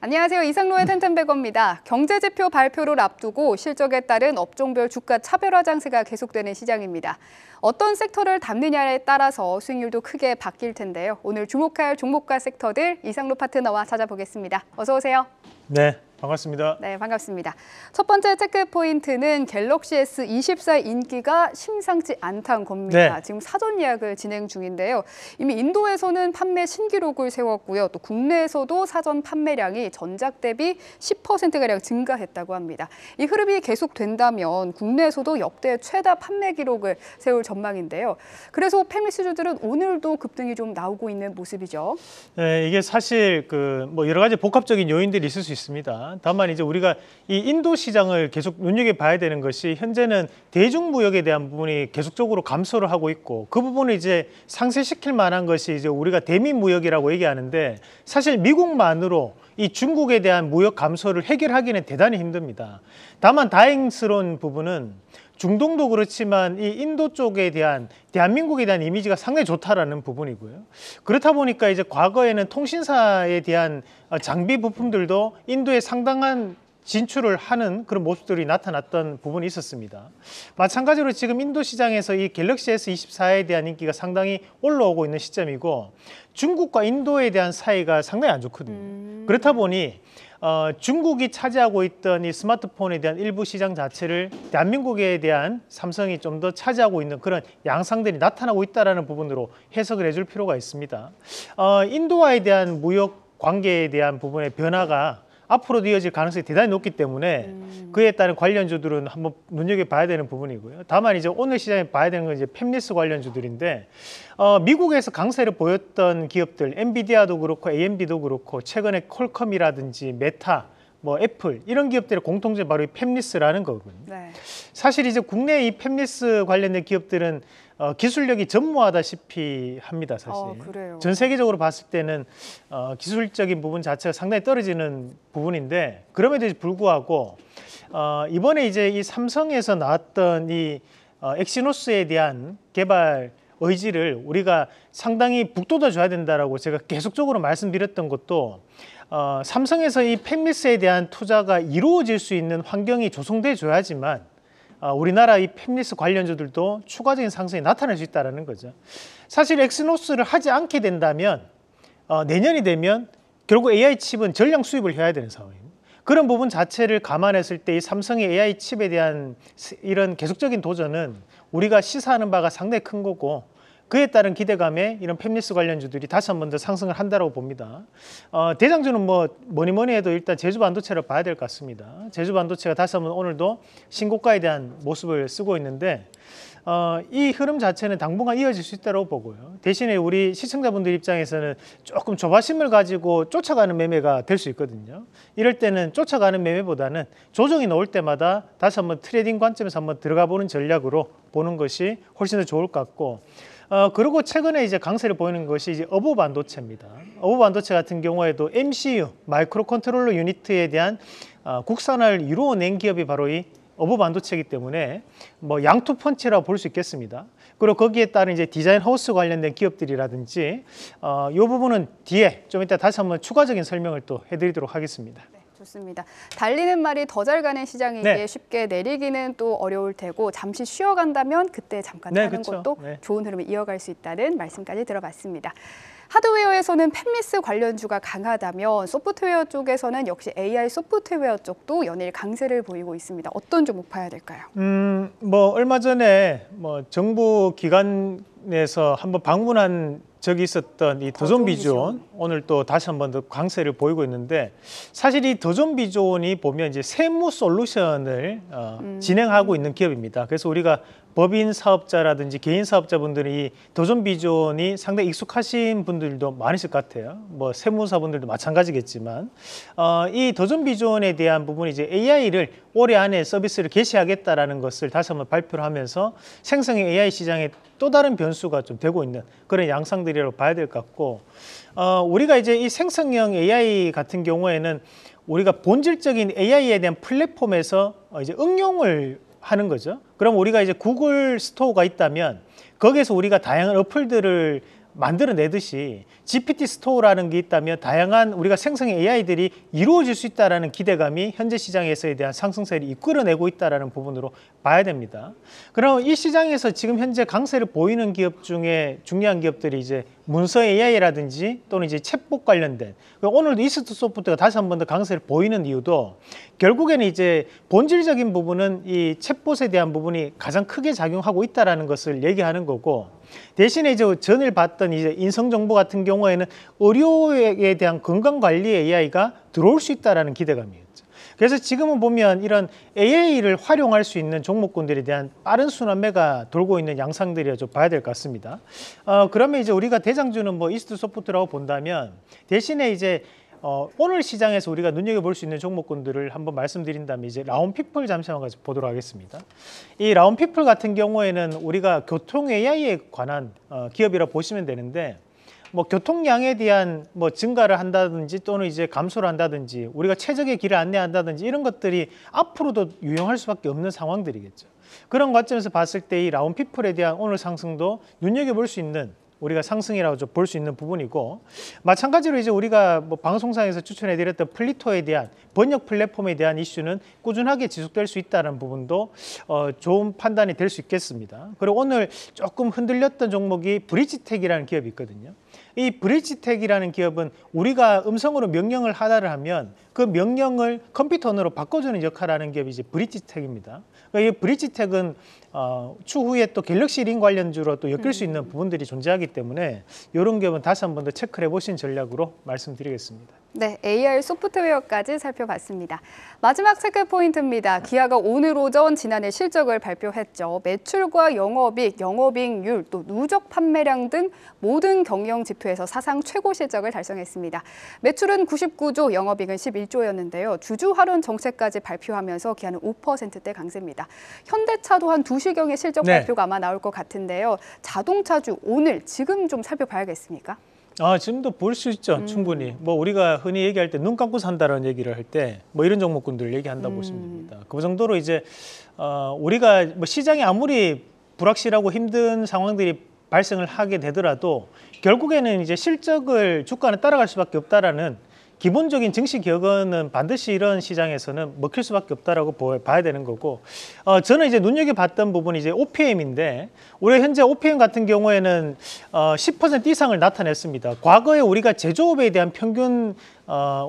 안녕하세요. 이상로의 텐텐베거입니다. 경제지표 발표를 앞두고 실적에 따른 업종별 주가 차별화 장세가 계속되는 시장입니다. 어떤 섹터를 담느냐에 따라서 수익률도 크게 바뀔 텐데요. 오늘 주목할 종목과 섹터들 이상로 파트너와 찾아보겠습니다. 어서 오세요. 네, 반갑습니다. 네, 반갑습니다. 첫 번째 체크 포인트는 갤럭시 S24 인기가 심상치 않다는 겁니다. 네. 지금 사전 예약을 진행 중인데요. 이미 인도에서는 판매 신기록을 세웠고요. 또 국내에서도 사전 판매량이 전작 대비 10%가량 증가했다고 합니다. 이 흐름이 계속된다면 국내에서도 역대 최다 판매 기록을 세울 전망인데요. 그래서 팹리스주들은 오늘도 급등이 좀 나오고 있는 모습이죠. 네, 이게 사실 뭐 여러 가지 복합적인 요인들이 있을 수 있습니다. 다만 이제 우리가 이 인도 시장을 계속 눈여겨봐야 되는 것이 현재는 대중무역에 대한 부분이 계속적으로 감소를 하고 있고 그 부분을 이제 상쇄시킬 만한 것이 이제 우리가 대미무역이라고 얘기하는데 사실 미국만으로 이 중국에 대한 무역 감소를 해결하기는 대단히 힘듭니다. 다만 다행스러운 부분은 중동도 그렇지만 이 인도 쪽에 대한 대한민국에 대한 이미지가 상당히 좋다라는 부분이고요. 그렇다 보니까 이제 과거에는 통신사에 대한 장비 부품들도 인도에 상당한 진출을 하는 그런 모습들이 나타났던 부분이 있었습니다. 마찬가지로 지금 인도 시장에서 이 갤럭시 S24에 대한 인기가 상당히 올라오고 있는 시점이고 중국과 인도에 대한 사이가 상당히 안 좋거든요. 그렇다 보니 중국이 차지하고 있던 이 스마트폰에 대한 일부 시장 자체를 대한민국에 대한 삼성이 좀 더 차지하고 있는 그런 양상들이 나타나고 있다는 부분으로 해석을 해줄 필요가 있습니다. 인도와에 대한 무역 관계에 대한 부분의 변화가 앞으로도 이어질 가능성이 대단히 높기 때문에 그에 따른 관련주들은 한번 눈여겨봐야 되는 부분이고요. 다만 이제 오늘 시장에 봐야 되는 건 이제 팹리스 관련주들인데 미국에서 강세를 보였던 기업들, 엔비디아도 그렇고 AMD도 그렇고 최근에 퀄컴이라든지 메타, 뭐 애플 이런 기업들의 공통점 바로 이 팹리스라는 거거든요. 네. 사실 이제 국내 이 팹리스 관련된 기업들은 기술력이 전무하다시피 합니다, 사실. 그래요. 전 세계적으로 봤을 때는 기술적인 부분 자체가 상당히 떨어지는 부분인데 그럼에도 불구하고 이번에 이제 이 삼성에서 나왔던 이 엑시노스에 대한 개발 의지를 우리가 상당히 북돋아 줘야 된다라고 제가 계속적으로 말씀드렸던 것도 삼성에서 이 팹리스에 대한 투자가 이루어질 수 있는 환경이 조성돼 줘야지만 우리나라 이 팹리스 관련주들도 추가적인 상승이 나타날 수 있다는 거죠. 사실 엑시노스를 하지 않게 된다면 내년이 되면 결국 AI 칩은 전량 수입을 해야 되는 상황입니다. 그런 부분 자체를 감안했을 때 이 삼성의 AI 칩에 대한 이런 계속적인 도전은 우리가 시사하는 바가 상당히 큰 거고 그에 따른 기대감에 이런 팹리스 관련주들이 다시 한 번 더 상승을 한다고 봅니다. 대장주는 뭐니 해도 일단 제주반도체를 봐야 될 것 같습니다. 제주반도체가 다시 한 번 오늘도 신고가에 대한 모습을 쓰고 있는데 이 흐름 자체는 당분간 이어질 수 있다고 보고요. 대신에 우리 시청자분들 입장에서는 조금 조바심을 가지고 쫓아가는 매매가 될 수 있거든요. 이럴 때는 쫓아가는 매매보다는 조정이 나올 때마다 다시 한번 트레이딩 관점에서 한번 들어가 보는 전략으로 보는 것이 훨씬 더 좋을 것 같고 그리고 최근에 이제 강세를 보이는 것이 이제 어부 반도체입니다. 어부 반도체 같은 경우에도 MCU, 마이크로 컨트롤러 유니트에 대한 국산화를 이루어낸 기업이 바로 이 어부 반도체이기 때문에 뭐 양투 펀치라고 볼 수 있겠습니다. 그리고 거기에 따른 이제 디자인 하우스 관련된 기업들이라든지 이 부분은 뒤에 좀 이따 다시 한번 추가적인 설명을 또 해드리도록 하겠습니다. 좋습니다. 달리는 말이 더 잘 가는 시장이기에 쉽게 내리기는 또 어려울 테고 잠시 쉬어간다면 그때 잠깐 하는 것도 좋은 흐름을 이어갈 수 있다는 말씀까지 들어봤습니다. 하드웨어에서는 팹리스 관련주가 강하다면 소프트웨어 쪽에서는 역시 AI 소프트웨어 쪽도 연일 강세를 보이고 있습니다. 어떤 종목 봐야 될까요? 뭐 얼마 전에 뭐 정부 기관에서 한번 방문한 적이 있었던 이 더존비주온 오늘 또 다시 한 번 더 강세를 보이고 있는데 사실 이 더존비주온이 보면 이제 세무 솔루션을 진행하고 있는 기업입니다. 그래서 우리가 법인 사업자라든지 개인 사업자분들이 이 더존비주온이 상당히 익숙하신 분들도 많으실 것 같아요. 뭐 세무사분들도 마찬가지겠지만 이 더존비주온에 대한 부분이 이제 AI를 올해 안에 서비스를 개시하겠다라는 것을 다시 한번 발표를 하면서 생성형 AI 시장에 또 다른 변수가 좀 되고 있는 그런 양상들이라고 봐야 될 것 같고 우리가 이제 이 생성형 AI 같은 경우에는 우리가 본질적인 AI에 대한 플랫폼에서 이제 응용을 하는 거죠. 그럼 우리가 이제 구글 스토어가 있다면 거기에서 우리가 다양한 어플들을 만들어내듯이 GPT 스토어라는 게 있다면 다양한 우리가 생성의 AI들이 이루어질 수 있다는 기대감이 현재 시장에서에 대한 상승세를 이끌어내고 있다는 부분으로 봐야 됩니다. 그럼 이 시장에서 지금 현재 강세를 보이는 기업 중에 중요한 기업들이 이제 문서 AI라든지 또는 이제 챗봇 관련된, 오늘도 이스트 소프트가 다시 한 번 더 강세를 보이는 이유도 결국에는 이제 본질적인 부분은 이 챗봇에 대한 부분이 가장 크게 작용하고 있다는 것을 얘기하는 거고, 대신에 이제 전일 봤던 이제 인성정보 같은 경우에는 의료에 대한 건강관리 AI가 들어올 수 있다는 기대감이었죠. 그래서 지금은 보면 이런 AI를 활용할 수 있는 종목군들에 대한 빠른 순환매가 돌고 있는 양상들이라 좀 봐야 될 것 같습니다. 그러면 이제 우리가 대장주는 뭐 이스트 소프트라고 본다면, 대신에 이제 오늘 시장에서 우리가 눈여겨볼 수 있는 종목군들을 한번 말씀드린다면 이제 라운피플 잠시 한번 보도록 하겠습니다. 이 라운피플 같은 경우에는 우리가 교통 AI에 관한 기업이라 보시면 되는데, 뭐 교통량에 대한 뭐 증가를 한다든지 또는 이제 감소를 한다든지 우리가 최적의 길을 안내한다든지 이런 것들이 앞으로도 유용할 수밖에 없는 상황들이겠죠. 그런 관점에서 봤을 때 이 라운피플에 대한 오늘 상승도 눈여겨볼 수 있는, 우리가 상승이라고 좀 볼 수 있는 부분이고, 마찬가지로 이제 우리가 뭐 방송상에서 추천해드렸던 플리토에 대한 번역 플랫폼에 대한 이슈는 꾸준하게 지속될 수 있다는 부분도 좋은 판단이 될 수 있겠습니다. 그리고 오늘 조금 흔들렸던 종목이 브릿지텍이라는 기업이 있거든요. 이 브릿지텍이라는 기업은 우리가 음성으로 명령을 하다를 하면 그 명령을 컴퓨터 언어로 바꿔주는 역할을 하는 기업이 이제 브릿지텍입니다. 그러니까 이 브릿지텍은 추후에 또 갤럭시 링 관련주로 또 엮일 수 있는 부분들이 존재하기 때문에 이런 기업은 다시 한 번 더 체크를 해보신 전략으로 말씀드리겠습니다. 네, AR 소프트웨어까지 살펴봤습니다. 마지막 체크 포인트입니다. 기아가 오늘 오전 지난해 실적을 발표했죠. 매출과 영업이익, 영업이익률, 또 누적 판매량 등 모든 경영 지표에서 사상 최고 실적을 달성했습니다. 매출은 99조, 영업이익은 11조였는데요. 주주 할인 정책까지 발표하면서 기아는 5%대 강세입니다. 현대차도 한 2시경에 실적 발표가 아마 나올 것 같은데요. 자동차주 오늘 지금 좀 살펴봐야겠습니까? 지금도 볼 수 있죠. 충분히. 뭐 우리가 흔히 얘기할 때 눈 감고 산다라는 얘기를 할 때 뭐 이런 종목군들을 얘기한다고 보시면 됩니다. 그 정도로 이제 우리가 뭐 시장이 아무리 불확실하고 힘든 상황들이 발생을 하게 되더라도 결국에는 이제 실적을 주가는 따라갈 수밖에 없다라는 기본적인 증시 격언은 반드시 이런 시장에서는 먹힐 수밖에 없다라고 봐야 되는 거고, 저는 이제 눈여겨봤던 부분이 이제 OPM인데, 우리 현재 OPM 같은 경우에는 10% 이상을 나타냈습니다. 과거에 우리가 제조업에 대한 평균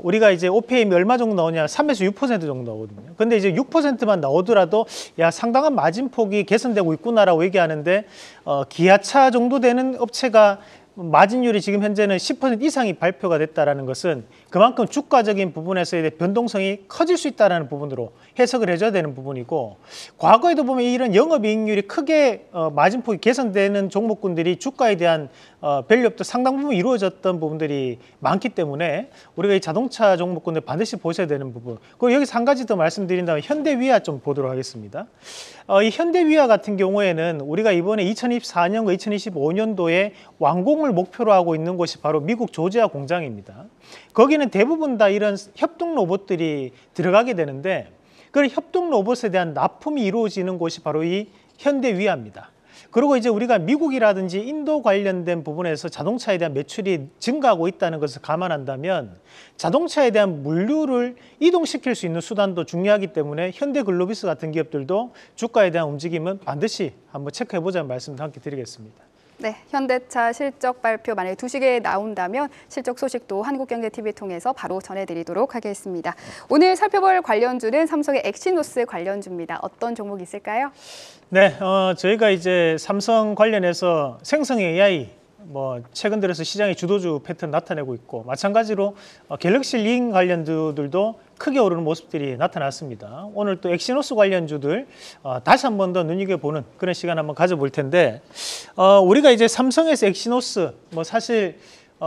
우리가 이제 OPM이 얼마 정도 나오냐, 3에서 6% 정도 나오거든요. 근데 이제 6%만 나오더라도 야, 상당한 마진폭이 개선되고 있구나라고 얘기하는데, 기아차 정도 되는 업체가 마진율이 지금 현재는 10% 이상이 발표가 됐다는 것은 그만큼 주가적인 부분에서의 변동성이 커질 수 있다는 부분으로 해석을 해줘야 되는 부분이고, 과거에도 보면 이런 영업이익률이 크게 마진폭이 개선되는 종목군들이 주가에 대한 밸류업도 상당 부분 이루어졌던 부분들이 많기 때문에 우리가 이 자동차 종목군들 반드시 보셔야 되는 부분. 그리고 여기서 한 가지 더 말씀드린다면 현대위아 좀 보도록 하겠습니다. 이 현대위아 같은 경우에는 우리가 이번에 2024년과 2025년도에 완공을 목표로 하고 있는 곳이 바로 미국 조지아 공장입니다. 거기는 대부분 다 이런 협동 로봇들이 들어가게 되는데, 그런 협동 로봇에 대한 납품이 이루어지는 곳이 바로 이 현대위아입니다. 그리고 이제 우리가 미국이라든지 인도 관련된 부분에서 자동차에 대한 매출이 증가하고 있다는 것을 감안한다면 자동차에 대한 물류를 이동시킬 수 있는 수단도 중요하기 때문에 현대글로비스 같은 기업들도 주가에 대한 움직임은 반드시 한번 체크해보자는 말씀도 함께 드리겠습니다. 네, 현대차 실적 발표 만약에 2시에 나온다면 실적 소식도 한국경제TV 통해서 바로 전해드리도록 하겠습니다. 오늘 살펴볼 관련주는 삼성의 엑시노스 관련주입니다. 어떤 종목이 있을까요? 네, 저희가 이제 삼성 관련해서 생성 AI 뭐 최근 들어서 시장의 주도주 패턴 나타내고 있고, 마찬가지로 갤럭시 링 관련주들도 크게 오르는 모습들이 나타났습니다. 오늘 또 엑시노스 관련주들 다시 한 번 더 눈여겨보는 그런 시간 한번 가져볼 텐데, 우리가 이제 삼성에서 엑시노스 뭐 사실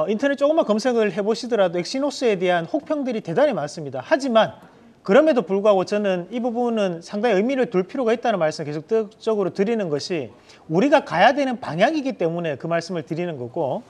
인터넷 조금만 검색을 해보시더라도 엑시노스에 대한 혹평들이 대단히 많습니다. 하지만 그럼에도 불구하고 저는 이 부분은 상당히 의미를 둘 필요가 있다는 말씀을 계속적으로 드리는 것이 우리가 가야 되는 방향이기 때문에 그 말씀을 드리는 거고,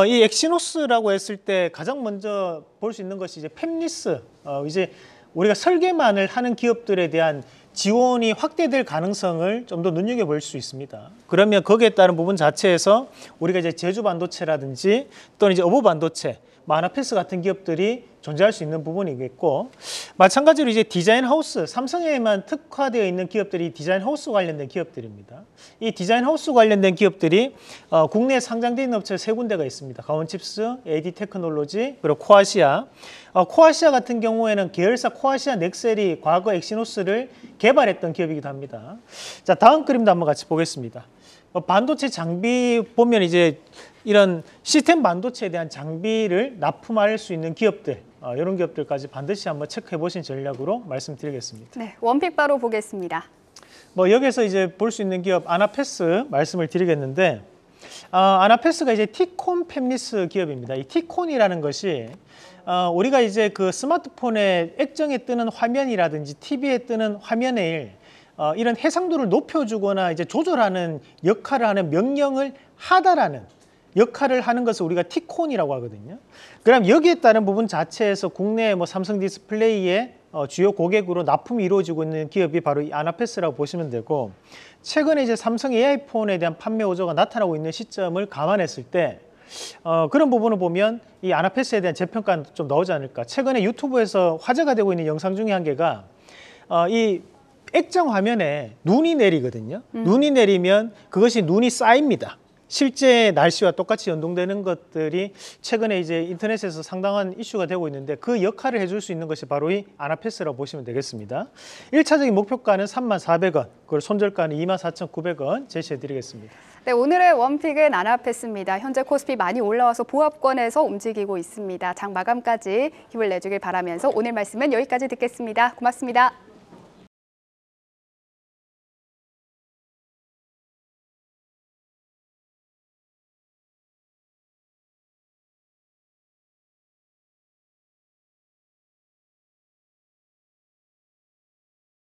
이 엑시노스라고 했을 때 가장 먼저 볼 수 있는 것이 이제 팹리스, 이제 우리가 설계만을 하는 기업들에 대한 지원이 확대될 가능성을 좀 더 눈여겨볼 수 있습니다. 그러면 거기에 따른 부분 자체에서 우리가 이제 제주 반도체라든지 또는 이제 어부 반도체, 아나페스 같은 기업들이 존재할 수 있는 부분이겠고, 마찬가지로 이제 디자인 하우스, 삼성에만 특화되어 있는 기업들이 디자인 하우스 관련된 기업들입니다. 이 디자인 하우스 관련된 기업들이 국내에 상장되어 있는 업체 세 군데가 있습니다. 가온칩스, AD 테크놀로지, 그리고 코아시아. 코아시아 같은 경우에는 계열사 코아시아 넥셀이 과거 엑시노스를 개발했던 기업이기도 합니다. 자, 다음 그림도 한번 같이 보겠습니다. 반도체 장비 보면 이제 이런 시스템 반도체에 대한 장비를 납품할 수 있는 기업들, 이런 기업들까지 반드시 한번 체크해 보신 전략으로 말씀드리겠습니다. 네, 원픽 바로 보겠습니다. 여기서 이제 볼 수 있는 기업 아나페스 말씀을 드리겠는데, 아나페스가 이제 티콘 팹리스 기업입니다. 이 티콘이라는 것이 우리가 이제 그 스마트폰에 액정에 뜨는 화면이라든지 TV에 뜨는 화면에 이런 해상도를 높여주거나 이제 조절하는 역할을 하는 명령을 하다라는 역할을 하는 것을 우리가 티콘이라고 하거든요. 그럼 여기에 따른 부분 자체에서 국내 삼성 디스플레이의 주요 고객으로 납품이 이루어지고 있는 기업이 바로 이 아나페스라고 보시면 되고, 최근에 이제 삼성 AI폰에 대한 판매 호조가 나타나고 있는 시점을 감안했을 때 그런 부분을 보면 이 아나페스에 대한 재평가는 좀 나오지 않을까. 최근에 유튜브에서 화제가 되고 있는 영상 중에 한 개가 이 액정 화면에 눈이 내리거든요. 눈이 내리면 그것이 눈이 쌓입니다. 실제 날씨와 똑같이 연동되는 것들이 최근에 이제 인터넷에서 상당한 이슈가 되고 있는데, 그 역할을 해줄 수 있는 것이 바로 이 아나페스라고 보시면 되겠습니다. 1차적인 목표가는 34,100원, 그리고 손절가는 24,900원 제시해 드리겠습니다. 네, 오늘의 원픽은 아나페스입니다. 현재 코스피 많이 올라와서 보합권에서 움직이고 있습니다. 장 마감까지 힘을 내주길 바라면서 오늘 말씀은 여기까지 듣겠습니다. 고맙습니다.